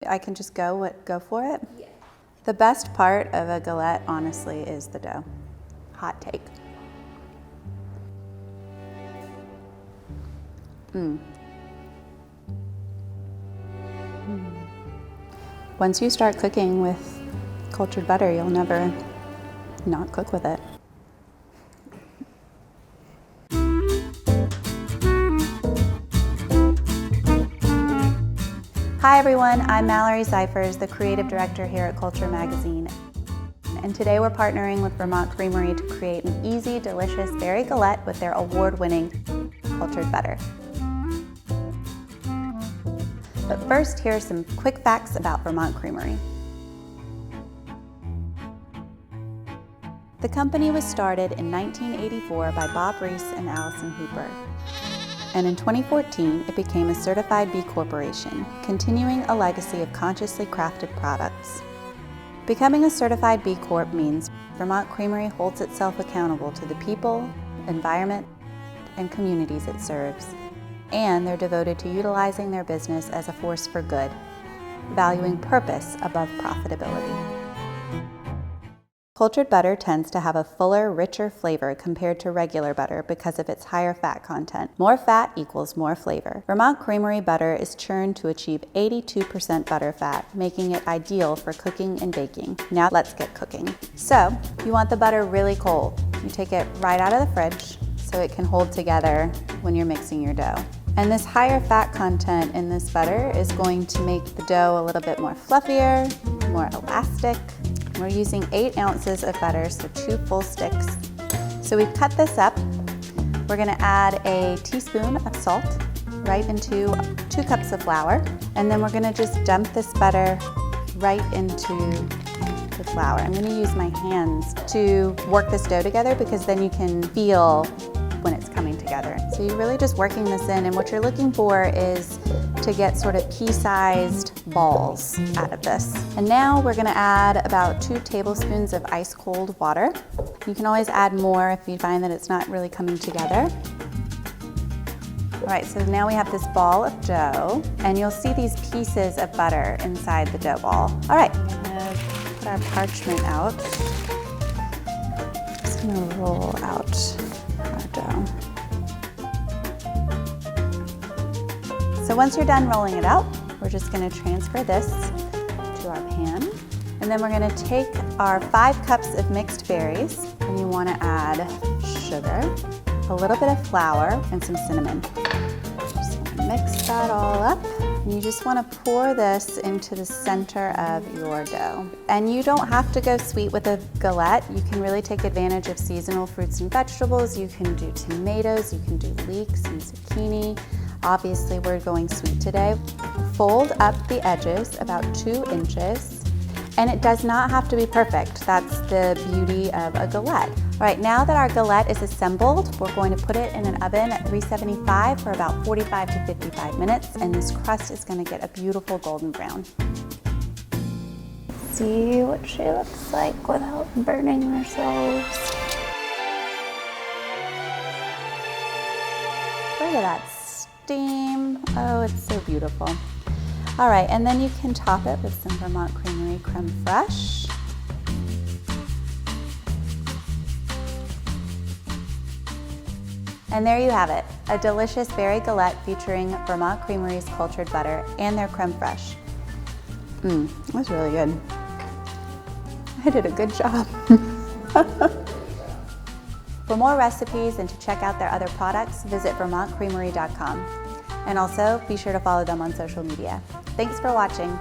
I can just go for it? Yeah. The best part of a galette, honestly, is the dough. Hot take. Once you start cooking with cultured butter, you'll never not cook with it. Hi everyone, I'm Mallory Zeifers, the creative director here at Culture Magazine. And today we're partnering with Vermont Creamery to create an easy, delicious berry galette with their award-winning cultured butter. But first, here are some quick facts about Vermont Creamery. The company was started in 1984 by Bob Reese and Allison Hooper. And in 2014, it became a certified B Corporation, continuing a legacy of consciously crafted products. Becoming a certified B Corp means Vermont Creamery holds itself accountable to the people, environment, and communities it serves. And they're devoted to utilizing their business as a force for good, valuing purpose above profitability. Cultured butter tends to have a fuller, richer flavor compared to regular butter because of its higher fat content. More fat equals more flavor. Vermont Creamery butter is churned to achieve 82% butter fat, making it ideal for cooking and baking. Now let's get cooking. So, you want the butter really cold. You take it right out of the fridge so it can hold together when you're mixing your dough. And this higher fat content in this butter is going to make the dough a little bit more fluffier, more elastic. We're using 8 ounces of butter, so 2 full sticks. So we've cut this up. We're gonna add a teaspoon of salt right into 2 cups of flour. And then we're gonna just dump this butter right into the flour. I'm gonna use my hands to work this dough together because then you can feel when it's coming together. So you're really just working this in, and what you're looking for is to get sort of pea-sized balls out of this. And now we're gonna add about 2 tablespoons of ice cold water. You can always add more if you find that it's not really coming together. All right, so now we have this ball of dough, and you'll see these pieces of butter inside the dough ball. All right, I'm gonna put our parchment out. Just gonna roll out our dough. So once you're done rolling it out, we're just gonna transfer this to our pan. And then we're gonna take our 5 cups of mixed berries, and you wanna add sugar, a little bit of flour, and some cinnamon. Just gonna mix that all up. And you just wanna pour this into the center of your dough. And you don't have to go sweet with a galette. You can really take advantage of seasonal fruits and vegetables. You can do tomatoes, you can do leeks and zucchini. Obviously, we're going sweet today. Fold up the edges about 2 inches, and it does not have to be perfect. That's the beauty of a galette. All right, now that our galette is assembled, we're going to put it in an oven at 375 for about 45 to 55 minutes, and this crust is going to get a beautiful golden brown. See what she looks like without burning ourselves. Look at that steam. Oh, it's so beautiful. All right, and then you can top it with some Vermont Creamery creme fraiche. And there you have it, a delicious berry galette featuring Vermont Creamery's cultured butter and their creme fraiche. That's really good. I did a good job. For more recipes and to check out their other products, visit vermontcreamery.com. And also, be sure to follow them on social media. Thanks for watching.